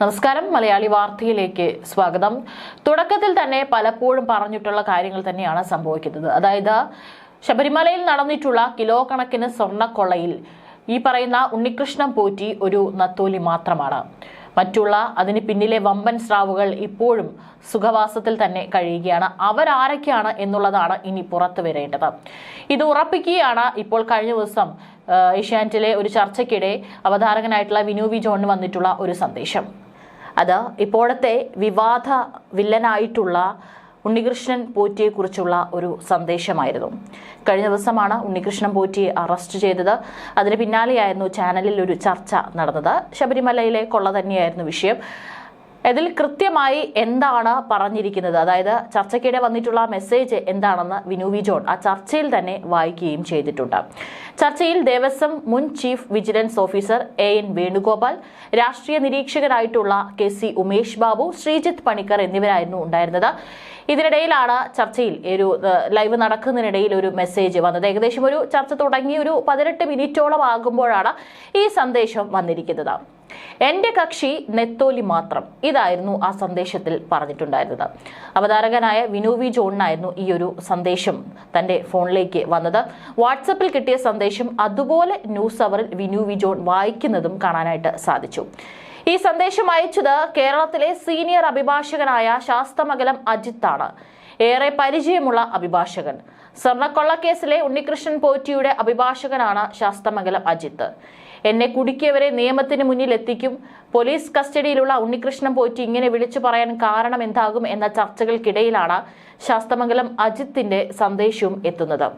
നമസ്കാരം. മലയാളി വാർത്തയിലേക്ക് സ്വാഗതം. തുടക്കത്തിൽ തന്നെ പലപ്പോഴും പറഞ്ഞിട്ടുള്ള കാര്യങ്ങൾ തന്നെയാണ് സംഭവിക്കുന്നത്. അതായത് ശബരിമലയിൽ നടന്നിട്ടുള്ള കിലോ കണക്കിന് സ്വർണ്ണക്കൊള്ളയിൽ ഈ പറയുന്ന ഉണ്ണികൃഷ്ണൻ പോറ്റി ഒരു നത്തോലി മാത്രമാണ്. മറ്റുള്ള അതിന് പിന്നിലെ വമ്പൻ സ്രാവുകൾ ഇപ്പോഴും സുഖവാസത്തിൽ തന്നെ കഴിയുകയാണ്. അവരാരൊക്കെയാണ് എന്നുള്ളതാണ് ഇനി പുറത്തു വരേണ്ടത്. ഇത് ഉറപ്പിക്കുകയാണ് ഇപ്പോൾ കഴിഞ്ഞ ദിവസം ഏഷ്യാനെറ്റിലെ ഒരു ചർച്ചയ്ക്കിടെ അവതാരകനായിട്ടുള്ള വിനു വി ജോണിന് വന്നിട്ടുള്ള ഒരു സന്ദേശം. അത് ഇപ്പോഴത്തെ വിവാദ വില്ലനായിട്ടുള്ള ഉണ്ണികൃഷ്ണൻ പോറ്റിയെക്കുറിച്ചുള്ള ഒരു സന്ദേശമായിരുന്നു. കഴിഞ്ഞ ദിവസമാണ് ഉണ്ണികൃഷ്ണൻ പോറ്റിയെ അറസ്റ്റ് ചെയ്തത്. അതിന് പിന്നാലെയായിരുന്നു ചാനലിൽ ഒരു ചർച്ച നടന്നത്. ശബരിമലയിലെ കൊള്ള തന്നെയായിരുന്നു വിഷയം. ഇതിൽ കൃത്യമായി എന്താണ് പറഞ്ഞിരിക്കുന്നത്, അതായത് ചർച്ചയ്ക്കിടെ വന്നിട്ടുള്ള മെസ്സേജ് എന്താണെന്ന് വിനു വി ജോൺ ആ ചർച്ചയിൽ തന്നെ വായിക്കുകയും ചെയ്തിട്ടുണ്ട്. ചർച്ചയിൽ ദേവസ്വം മുൻ chief vigilance officer AN Venugopal, രാഷ്ട്രീയ നിരീക്ഷകരായിട്ടുള്ള KC ഉമേഷ് ബാബു, ശ്രീജിത്ത് പണിക്കർ എന്നിവരായിരുന്നു ഉണ്ടായിരുന്നത്. ഇതിനിടയിലാണ് ചർച്ചയിൽ ഒരു ലൈവ് നടക്കുന്നതിനിടയിൽ ഒരു മെസ്സേജ് വന്നത്. ഏകദേശം ഒരു ചർച്ച തുടങ്ങി ഒരു 18 മിനിറ്റോളം ആകുമ്പോഴാണ് ഈ സന്ദേശം വന്നിരിക്കുന്നത്. എന്റെ കക്ഷി നെത്തോലി മാത്രം, ഇതായിരുന്നു ആ സന്ദേശത്തിൽ പറഞ്ഞിട്ടുണ്ടായിരുന്നത്. അവതാരകനായ വിനു വി ജോണിനായിരുന്നു ഈ ഒരു സന്ദേശം തന്റെ ഫോണിലേക്ക് വന്നത്. വാട്സപ്പിൽ കിട്ടിയ സന്ദേശം അതുപോലെ ന്യൂസ് അവറിൽ വിനു വി ജോൺ വായിക്കുന്നതും കാണാനായിട്ട് സാധിച്ചു. ഈ സന്ദേശം അയച്ചത് കേരളത്തിലെ സീനിയർ അഭിഭാഷകനായ ശാസ്തമംഗലം അജിത്താണ്. ഏറെ പരിചയമുള്ള അഭിഭാഷകൻ. സ്വർണ്ണക്കൊള്ളക്കേസിലെ ഉണ്ണികൃഷ്ണൻ പോറ്റിയുടെ അഭിഭാഷകനാണ് ശാസ്തമംഗലം അജിത്ത്. എന്നെ കുടുക്കിയവരെ നിയമത്തിന് മുന്നിൽ എത്തിക്കും. പോലീസ് കസ്റ്റഡിയിലുള്ള ഉണ്ണികൃഷ്ണൻ പോറ്റി ഇങ്ങനെ വിളിച്ചു പറയാൻ കാരണം എന്താകും എന്ന ചർച്ചകൾക്കിടയിലാണ് ശാസ്തമംഗലം അജിത്തിന്റെ സന്ദേശവും എത്തുന്നത്.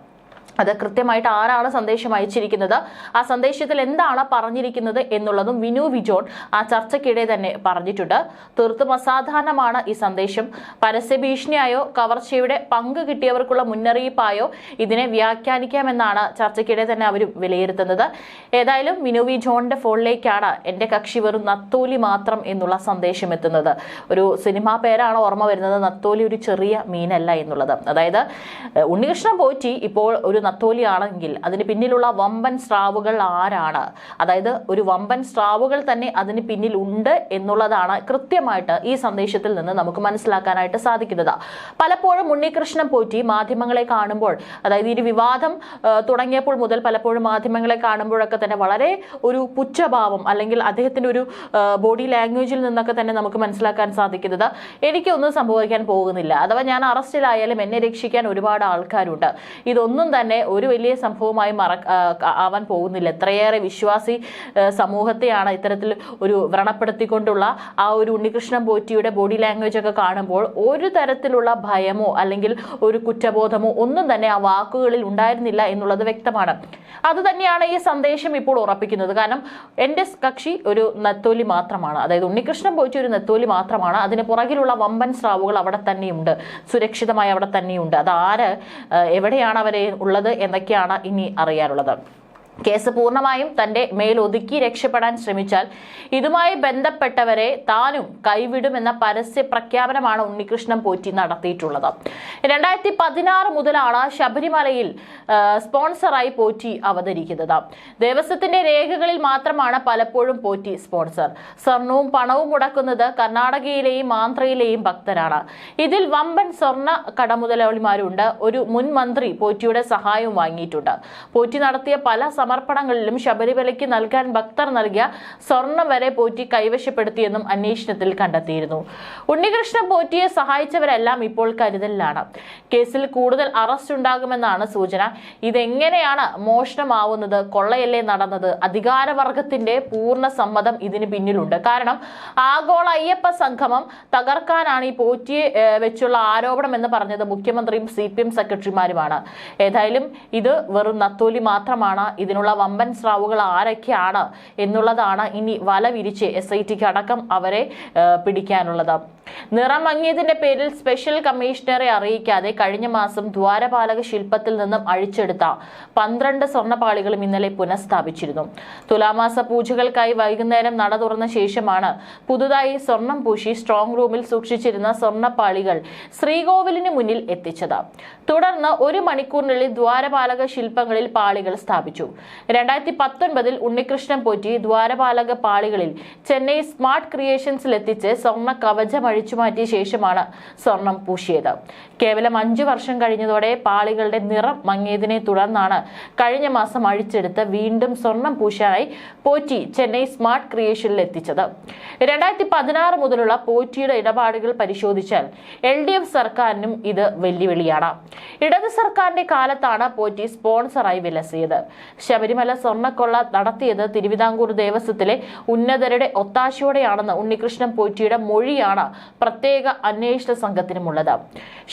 അത് കൃത്യമായിട്ട് ആരാണ് സന്ദേശം അയച്ചിരിക്കുന്നത്, ആ സന്ദേശത്തിൽ എന്താണ് പറഞ്ഞിരിക്കുന്നത് എന്നുള്ളതും വിനു വി ജോൺ ആ ചർച്ചയ്ക്കിടെ തന്നെ പറഞ്ഞിട്ടുണ്ട്. തീർത്തും അസാധാരണമാണ് ഈ സന്ദേശം. പരസ്യ ഭീഷണിയായോ കവർച്ചയുടെ പങ്ക് കിട്ടിയവർക്കുള്ള മുന്നറിയിപ്പായോ ഇതിനെ വ്യാഖ്യാനിക്കാമെന്നാണ് ചർച്ചയ്ക്കിടെ തന്നെ അവർ വിലയിരുത്തുന്നത്. ഏതായാലും വിനു വി ജോണിന്റെ ഫോണിലേക്കാണ് എന്റെ കക്ഷി വെറും നത്തോലി മാത്രം എന്നുള്ള സന്ദേശം എത്തുന്നത്. ഒരു സിനിമാ പേരാണ് ഓർമ്മ വരുന്നത്, നത്തോലി ഒരു ചെറിയ മീനല്ല എന്നുള്ളത്. അതായത് ഉണ്ണികൃഷ്ണൻ പോറ്റി ഇപ്പോൾ ഒരു നത്തോലി ആണെങ്കിൽ അതിന് പിന്നിലുള്ള വമ്പൻ സ്രാവുകൾ ആരാണ്, അതായത് ഒരു വമ്പൻ സ്രാവുകൾ തന്നെ അതിന് പിന്നിൽ ഉണ്ട് എന്നുള്ളതാണ് കൃത്യമായിട്ട് ഈ സന്ദേശത്തിൽ നിന്ന് നമുക്ക് മനസ്സിലാക്കാനായിട്ട് സാധിക്കുന്നത്. പലപ്പോഴും ഉണ്ണികൃഷ്ണൻ പോറ്റി മാധ്യമങ്ങളെ കാണുമ്പോൾ, അതായത് ഈ വിവാദം തുടങ്ങിയപ്പോൾ മുതൽ പലപ്പോഴും മാധ്യമങ്ങളെ കാണുമ്പോഴൊക്കെ തന്നെ വളരെ ഒരു പുച്ഛഭാവം അല്ലെങ്കിൽ അദ്ദേഹത്തിന്റെ ഒരു ബോഡി ലാംഗ്വേജിൽ നിന്നൊക്കെ തന്നെ നമുക്ക് മനസ്സിലാക്കാൻ സാധിക്കുന്നത് എനിക്കൊന്നും സംഭവിക്കാൻ പോകുന്നില്ല, അഥവാ ഞാൻ അറസ്റ്റിലായാലും എന്നെ രക്ഷിക്കാൻ ഒരുപാട് ആൾക്കാരുണ്ട്, ഇതൊന്നും തന്നെ ഒരു വലിയ സംഭവമായി ആവാൻ പോകുന്നില്ല. എത്രയേറെ വിശ്വാസി സമൂഹത്തെയാണ് ഇത്തരത്തിൽ ഒരു വ്രണപ്പെടുത്തിക്കൊണ്ടുള്ള ആ ഒരു ഉണ്ണികൃഷ്ണൻ പോറ്റിയുടെ ബോഡി ലാംഗ്വേജ് ഒക്കെ കാണുമ്പോൾ ഒരു തരത്തിലുള്ള ഭയമോ അല്ലെങ്കിൽ ഒരു കുറ്റബോധമോ ഒന്നും തന്നെ ആ വാക്കുകളിൽ ഉണ്ടായിരുന്നില്ല എന്നുള്ളത് വ്യക്തമാണ്. അത് തന്നെയാണ് ഈ സന്ദേശം ഇപ്പോൾ ഉറപ്പിക്കുന്നത്. കാരണം എന്റെ കക്ഷി ഒരു നത്തോലി മാത്രമാണ്, അതായത് ഉണ്ണികൃഷ്ണൻ പോറ്റി ഒരു നത്തോലി മാത്രമാണ്. അതിന് പുറകിലുള്ള വമ്പൻ സ്രാവുകൾ അവിടെ തന്നെയുണ്ട്, സുരക്ഷിതമായി അവിടെ തന്നെയുണ്ട്. അത് ആര്, എവിടെയാണ് അവരെ ഉള്ളത് എന്നൊക്കെയാണ് ഇനി അറിയാനുള്ളത്. കേസ് പൂർണ്ണമായും തന്റെ മേലൊതുക്കി രക്ഷപ്പെടാൻ ശ്രമിച്ചാൽ ഇതുമായി ബന്ധപ്പെട്ടവരെ താനും കൈവിടുമെന്ന പരസ്യ പ്രഖ്യാപനമാണ് ഉണ്ണികൃഷ്ണൻ പോറ്റി നടത്തിയിട്ടുള്ളത്. 2016 മുതലാണ് ശബരിമലയിൽ സ്പോൺസറായി പോറ്റി അവതരിക്കുന്നത്. ദേവസ്വത്തിന്റെ രേഖകളിൽ മാത്രമാണ് പലപ്പോഴും പോറ്റി സ്പോൺസർ. സ്വർണവും പണവും മുടക്കുന്നത് കർണാടകയിലെയും ആന്ധ്രയിലെയും ഭക്തരാണ്. ഇതിൽ വമ്പൻ സ്വർണ്ണ കടമുതലാളിമാരുണ്ട്. ഒരു മുൻ മന്ത്രി പോറ്റിയുടെ സഹായവും വാങ്ങിയിട്ടുണ്ട്. പോറ്റി നടത്തിയ പല സമർപ്പണങ്ങളിലും ശബരിമലയ്ക്ക് നൽകാൻ ഭക്തർ നൽകിയ സ്വർണം വരെ പോറ്റി കൈവശപ്പെടുത്തിയെന്നും അന്വേഷണത്തിൽ കണ്ടെത്തിയിരുന്നു. ഉണ്ണികൃഷ്ണൻ പോറ്റിയെ സഹായിച്ചവരെല്ലാം ഇപ്പോൾ കരുതലിലാണ്. കേസിൽ കൂടുതൽ അറസ്റ്റ് ഉണ്ടാകുമെന്നാണ് സൂചന. ഇതെങ്ങനെയാണ് മോഷണമാവുന്നത്, കൊള്ളയല്ലേ നടന്നത്? അധികാരവർഗത്തിന്റെ പൂർണ്ണ സമ്മതം ഇതിന് പിന്നിലുണ്ട്. കാരണം ആഗോള അയ്യപ്പ സംഗമം തകർക്കാനാണ് ഈ പോറ്റിയെ വെച്ചുള്ള ആരോപണം എന്ന് പറഞ്ഞത് മുഖ്യമന്ത്രിയും CPM സെക്രട്ടറിമാരുമാണ്. ഏതായാലും ഇത് വെറും നത്തോലി മാത്രമാണ്. ഇതിനുള്ള വമ്പൻ സ്രാവുകൾ ആരൊക്കെയാണ് എന്നുള്ളതാണ് ഇനി വല വിരിച്ച് SITക്ക് അടക്കം അവരെ പിടിക്കാനുള്ളത്. നിറം മങ്ങിയതിന്റെ പേരിൽ സ്പെഷ്യൽ കമ്മീഷണറെ അറിയിക്കാതെ കഴിഞ്ഞ മാസം ദ്വാരപാലക ശില്പത്തിൽ നിന്നും അഴിച്ചെടുത്ത 12 സ്വർണ്ണപ്പാളികളും ഇന്നലെ പുനഃസ്ഥാപിച്ചിരുന്നു. തുലാമാസ പൂജകൾക്കായി വൈകുന്നേരം നട തുറന്ന ശേഷമാണ് പുതുതായി സ്വർണം പൂശി സ്ട്രോങ് റൂമിൽ സൂക്ഷിച്ചിരുന്ന സ്വർണ്ണപ്പാളികൾ ശ്രീകോവിലിന് മുന്നിൽ എത്തിച്ചത്. തുടർന്ന് 1 മണിക്കൂറിനുള്ളിൽ ദ്വാരപാലക ശില്പങ്ങളിൽ പാളികൾ സ്ഥാപിച്ചു. 2019 ഉണ്ണികൃഷ്ണൻ പോറ്റി ദ്വാരപാലക പാളികളിൽ ചെന്നൈ സ്മാർട്ട് ക്രിയേഷൻസിൽ എത്തിച്ച് സ്വർണ്ണ കവചം അഴിച്ചുമാറ്റിയ ശേഷമാണ് സ്വർണം പൂശിയത്. കേവലം 5 വർഷം കഴിഞ്ഞതോടെ പാളികളുടെ നിറം മങ്ങിയതിനെ തുടർന്നാണ് കഴിഞ്ഞ മാസം അഴിച്ചെടുത്ത് വീണ്ടും സ്വർണം പൂശാനായി പോറ്റി ചെന്നൈ സ്മാർട്ട് ക്രിയേഷനിൽ എത്തിച്ചത്. 2016 മുതലുള്ള പോറ്റിയുടെ ഇടപാടുകൾ പരിശോധിച്ചാൽ LDF സർക്കാരിനും ഇത് വെല്ലുവിളിയാണ്. ഇടത് സർക്കാരിന്റെ കാലത്താണ് പോറ്റി സ്പോൺസറായി വിലസിയത്. ശബരിമല സ്വർണ്ണക്കൊള്ള നടത്തിയത് തിരുവിതാംകൂർ ദേവസ്വത്തിലെ ഉന്നതരുടെ ഒത്താശയോടെയാണെന്ന് ഉണ്ണികൃഷ്ണൻ പോറ്റിയുടെ മൊഴിയാണ് പ്രത്യേക അന്വേഷണ സംഘത്തിനുമുള്ളത്.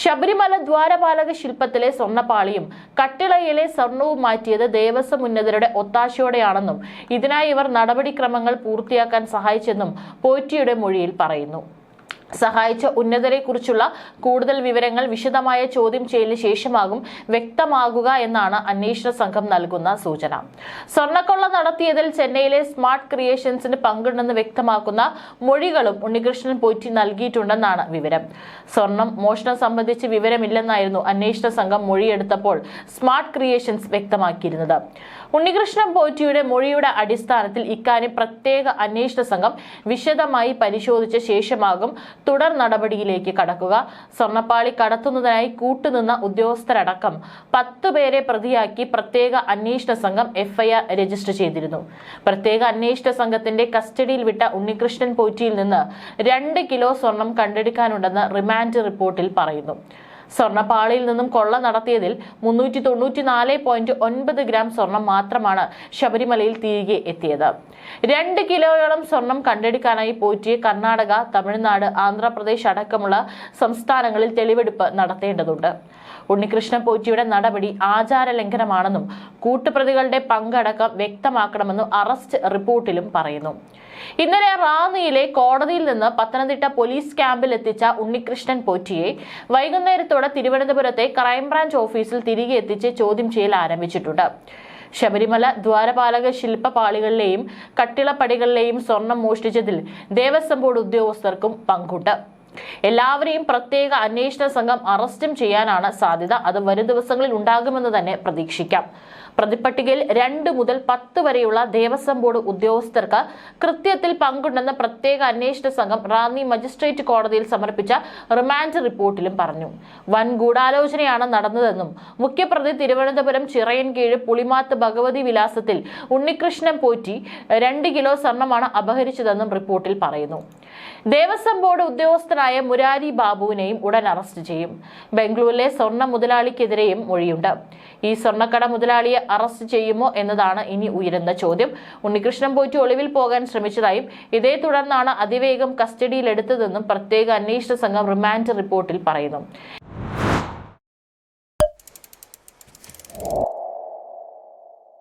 ശബരിമല ദ്വാരപാലക ശില്പത്തിലെ സ്വർണ്ണപ്പാളിയും കട്ടിളയിലെ സ്വർണവും മാറ്റിയത് ദേവസ്വം ഉന്നതരുടെ ഒത്താശയോടെയാണെന്നും ഇതിനായി ഇവർ നടപടിക്രമങ്ങൾ പൂർത്തിയാക്കാൻ സഹായിച്ചെന്നും പോറ്റിയുടെ മൊഴിയിൽ പറയുന്നു. സഹായിച്ച ഉന്നതരെ കുറിച്ചുള്ള കൂടുതൽ വിവരങ്ങൾ വിശദമായ ചോദ്യം ചെയ്യലിന് ശേഷമാകും വ്യക്തമാകുക എന്നാണ് അന്വേഷണ സംഘം നൽകുന്ന സൂചന. സ്വർണ്ണക്കൊള്ള നടത്തിയതിൽ ചെന്നൈയിലെ സ്മാർട്ട് ക്രിയേഷൻസിന് പങ്കുണ്ടെന്ന് വ്യക്തമാക്കുന്ന മൊഴികളും ഉണ്ണികൃഷ്ണൻ പോറ്റി നൽകിയിട്ടുണ്ടെന്നാണ് വിവരം. സ്വർണം മോഷണം സംബന്ധിച്ച് വിവരമില്ലെന്നായിരുന്നു അന്വേഷണ സംഘം മൊഴിയെടുത്തപ്പോൾ സ്മാർട്ട് ക്രിയേഷൻസ് വ്യക്തമാക്കിയിരുന്നത്. ഉണ്ണികൃഷ്ണൻ പോറ്റിയുടെ മൊഴിയുടെ അടിസ്ഥാനത്തിൽ ഇക്കാര്യം പ്രത്യേക അന്വേഷണ സംഘം വിശദമായി പരിശോധിച്ച ശേഷമാകും തുടർ നടപടിയിലേക്ക് കടക്കുക. സ്വർണ്ണപ്പാളി കടത്തുന്നതിനായി കൂട്ടുനിന്ന ഉദ്യോഗസ്ഥരടക്കം 10 പേരെ പ്രതിയാക്കി പ്രത്യേക അന്വേഷണ സംഘം FIR രജിസ്റ്റർ ചെയ്തിരുന്നു. പ്രത്യേക അന്വേഷണ സംഘത്തിന്റെ കസ്റ്റഡിയിൽ വിട്ട ഉണ്ണികൃഷ്ണൻ പോറ്റിയിൽ നിന്ന് 2 കിലോ സ്വർണം കണ്ടെടുക്കാനുണ്ടെന്ന് റിമാൻഡ് റിപ്പോർട്ടിൽ പറയുന്നു. സ്വർണ്ണപ്പാളിയിൽ നിന്നും കൊള്ള നടത്തിയതിൽ 394.9 ഗ്രാം സ്വർണം മാത്രമാണ് ശബരിമലയിൽ തിരികെ എത്തിയത്. 2 കിലോയോളം സ്വർണം കണ്ടെടുക്കാനായി പോറ്റിയെ കർണാടക, തമിഴ്നാട്, ആന്ധ്രാപ്രദേശ് അടക്കമുള്ള സംസ്ഥാനങ്ങളിൽ തെളിവെടുപ്പ് നടത്തേണ്ടതുണ്ട്. ഉണ്ണികൃഷ്ണൻ പോറ്റിയുടെ നടപടി ആചാര ലംഘനമാണെന്നും കൂട്ടുപ്രതികളുടെ പങ്കടക്കം വ്യക്തമാക്കണമെന്നും അറസ്റ്റ് റിപ്പോർട്ടിലും പറയുന്നു. ഇന്നലെ റാന്നിയിലെ കോടതിയിൽ നിന്ന് പത്തനംതിട്ട പോലീസ് ക്യാമ്പിൽ എത്തിച്ച ഉണ്ണികൃഷ്ണൻ പോറ്റിയെ വൈകുന്നേരത്തോടെ തിരുവനന്തപുരത്തെ ക്രൈംബ്രാഞ്ച് ഓഫീസിൽ തിരികെ എത്തിച്ച് ചോദ്യം ചെയ്യൽ ആരംഭിച്ചിട്ടുണ്ട്. ശബരിമല ദ്വാരപാലക ശില്പപാളികളിലെയും കട്ടിളപ്പടികളിലെയും സ്വർണം മോഷ്ടിച്ചതിൽ ദേവസ്വം ബോർഡ് ഉദ്യോഗസ്ഥർക്കും പങ്കുണ്ട്. എല്ലാവരെയും പ്രത്യേക അന്വേഷണ സംഘം അറസ്റ്റും ചെയ്യാനാണ് സാധ്യത. അത് വരും ദിവസങ്ങളിൽ ഉണ്ടാകുമെന്ന് തന്നെ പ്രതീക്ഷിക്കാം. പ്രതിപട്ടികയിൽ 2 മുതൽ 10 വരെയുള്ള ദേവസ്വം ബോർഡ് ഉദ്യോഗസ്ഥർക്ക് കൃത്യത്തിൽ പങ്കുണ്ടെന്ന് പ്രത്യേക അന്വേഷണ സംഘം റാന്നി മജിസ്ട്രേറ്റ് കോടതിയിൽ സമർപ്പിച്ച റിമാൻഡ് റിപ്പോർട്ടിലും പറഞ്ഞു. വൻ ഗൂഢാലോചനയാണ് നടന്നതെന്നും മുഖ്യപ്രതി തിരുവനന്തപുരം ചിറയൻകീഴ് പുളിമാത്ത് ഭഗവതി വിലാസത്തിൽ ഉണ്ണികൃഷ്ണൻ പോറ്റി 2 കിലോ സ്വർണമാണ് അപഹരിച്ചതെന്നും റിപ്പോർട്ടിൽ പറയുന്നു. ദേവസ്വം ബോർഡ് ഉദ്യോഗസ്ഥനായ മുരാരി ബാബുവിനെയും ഉടൻ അറസ്റ്റ് ചെയ്യും. ബംഗളൂരിലെ സ്വർണ്ണ മുതലാളിക്കെതിരെയും മൊഴിയുണ്ട്. ഈ സ്വർണ്ണക്കട മുതലാളിയെ അറസ്റ്റ് ചെയ്യുമോ എന്നതാണ് ഇനി ഉയരുന്ന ചോദ്യം. ഉണ്ണികൃഷ്ണൻ പോറ്റി ഒളിവിൽ പോകാൻ ശ്രമിച്ചതായും ഇതേ തുടർന്നാണ് അതിവേഗം കസ്റ്റഡിയിലെടുത്തതെന്നും പ്രത്യേക അന്വേഷണ സംഘം റിമാൻഡ് റിപ്പോർട്ടിൽ പറയുന്നു.